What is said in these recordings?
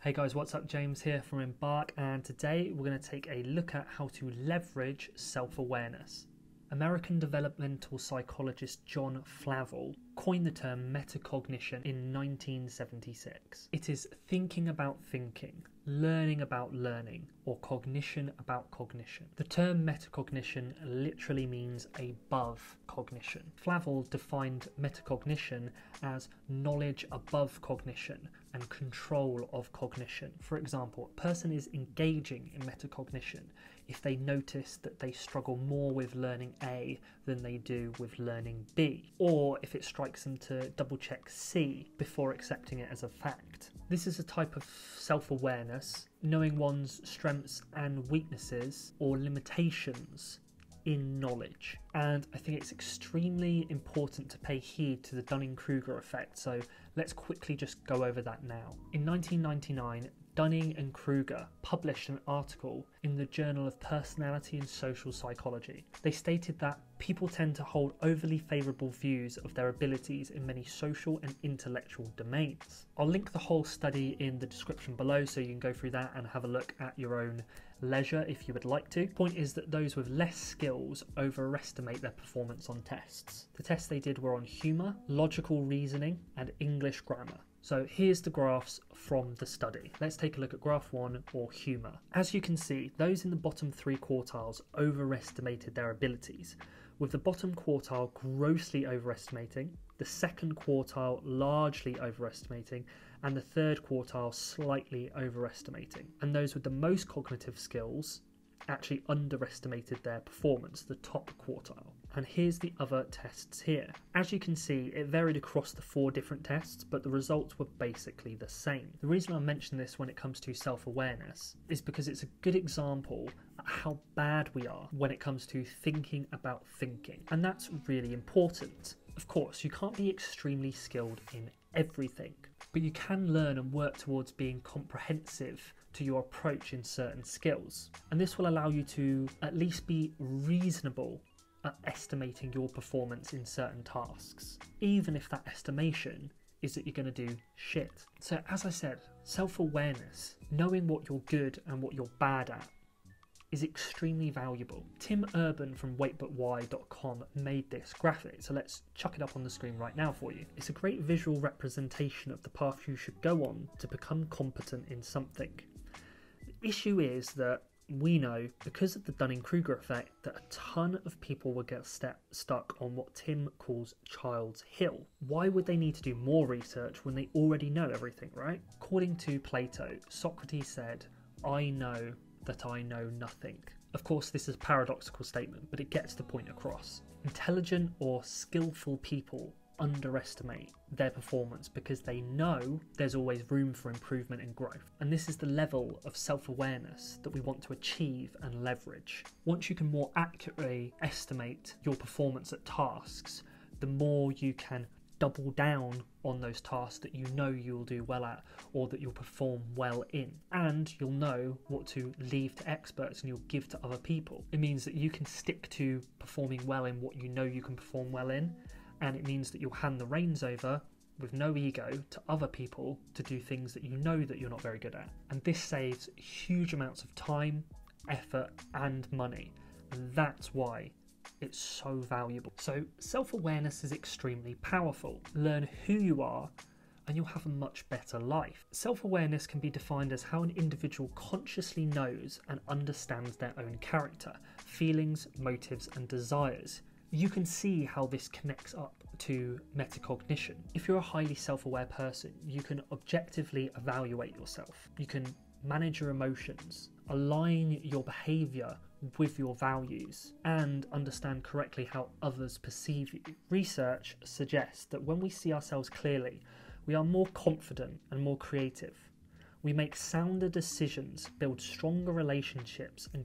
Hey guys, what's up? James here from Embark, and today we're going to take a look at how to leverage self-awareness. American developmental psychologist John Flavel coined the term metacognition in 1976. It is thinking about thinking, learning about learning, or cognition about cognition. The term metacognition literally means above cognition. Flavel defined metacognition as knowledge above cognition and control of cognition. For example, a person is engaging in metacognition if they notice that they struggle more with learning A than they do with learning B, or if it strikes them to double check C before accepting it as a fact. This is a type of self-awareness, knowing one's strengths and weaknesses or limitations in knowledge. And I think it's extremely important to pay heed to the Dunning-Kruger effect, so let's quickly just go over that now. In 1999, Dunning and Kruger published an article in the Journal of Personality and Social Psychology. They stated that people tend to hold overly favourable views of their abilities in many social and intellectual domains. I'll link the whole study in the description below so you can go through that and have a look at your own leisure if you would like to. The point is that those with less skills overestimate their performance on tests. The tests they did were on humour, logical reasoning, and English grammar. So here's the graphs from the study. Let's take a look at graph 1, or humour. As you can see, those in the bottom 3 quartiles overestimated their abilities, with the bottom quartile grossly overestimating, the second quartile largely overestimating, and the third quartile slightly overestimating. And those with the most cognitive skills actually underestimated their performance, the top quartile. And here's the other tests here. As you can see, it varied across the 4 different tests, but the results were basically the same. The reason I mention this when it comes to self-awareness is because it's a good example of how bad we are when it comes to thinking about thinking. And that's really important. Of course, you can't be extremely skilled in everything, but you can learn and work towards being comprehensive to your approach in certain skills. And this will allow you to at least be reasonable at estimating your performance in certain tasks, even if that estimation is that you're going to do shit. So as I said, self-awareness, knowing what you're good and what you're bad at, is extremely valuable. Tim Urban from waitbutwhy.com made this graphic, so let's chuck it up on the screen right now for you. It's a great visual representation of the path you should go on to become competent in something. The issue is that we know, because of the Dunning-Kruger effect, that a ton of people will get stuck on what Tim calls Child's Hill. Why would they need to do more research when they already know everything, right? According to Plato, Socrates said, "I know that I know nothing." Of course, this is a paradoxical statement, but it gets the point across. Intelligent or skillful people underestimate their performance because they know there's always room for improvement and growth. And this is the level of self-awareness that we want to achieve and leverage. Once you can more accurately estimate your performance at tasks, the more you can double down on those tasks that you know you'll do well at or that you'll perform well in. And you'll know what to leave to experts and you'll give to other people. It means that you can stick to performing well in what you know you can perform well in, and it means that you'll hand the reins over with no ego to other people to do things that you know that you're not very good at. And this saves huge amounts of time, effort, and money. And that's why it's so valuable. So self-awareness is extremely powerful. Learn who you are and you'll have a much better life. Self-awareness can be defined as how an individual consciously knows and understands their own character, feelings, motives, and desires. You can see how this connects up to metacognition. If you're a highly self-aware person, you can objectively evaluate yourself. You can manage your emotions, align your behaviour with your values, and understand correctly how others perceive you. Research suggests that when we see ourselves clearly, we are more confident and more creative. We make sounder decisions, build stronger relationships, and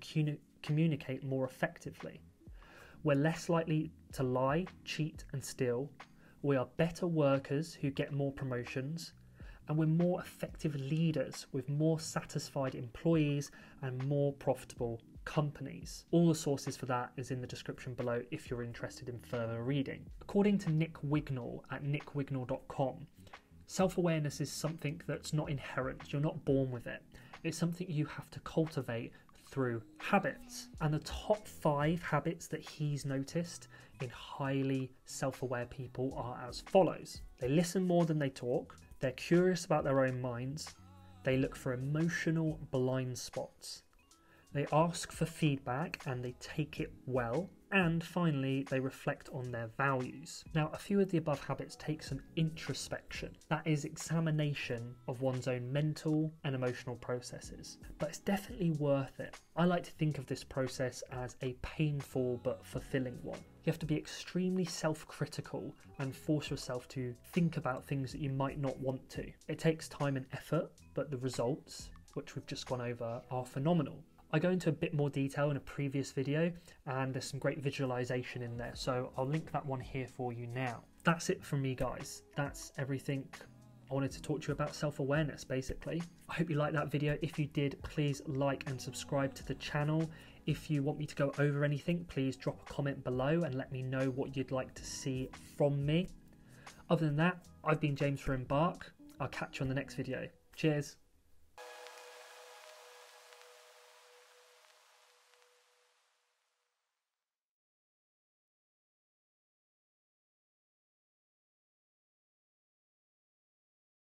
communicate more effectively. We're less likely to lie, cheat, and steal. We are better workers who get more promotions, and we're more effective leaders with more satisfied employees and more profitable companies. All the sources for that is in the description below if you're interested in further reading. According to Nick Wignall at nickwignall.com, Self-awareness is something that's not inherent. You're not born with it. It's something you have to cultivate through habits. And the top 5 habits that he's noticed in highly self-aware people are as follows. They listen more than they talk. They're curious about their own minds. They look for emotional blind spots. They ask for feedback and they take it well. And finally, they reflect on their values. Now, a few of the above habits take some introspection. That is examination of one's own mental and emotional processes. But it's definitely worth it. I like to think of this process as a painful but fulfilling one. You have to be extremely self-critical and force yourself to think about things that you might not want to. It takes time and effort, but the results, which we've just gone over, are phenomenal. I go into a bit more detail in a previous video and there's some great visualization in there, so I'll link that one here for you now. That's it from me, guys. That's everything I wanted to talk to you about self-awareness, basically. I hope you liked that video. If you did, please like and subscribe to the channel. If you want me to go over anything, please drop a comment below and let me know what you'd like to see from me. Other than that, I've been James for Embark. I'll catch you on the next video. Cheers.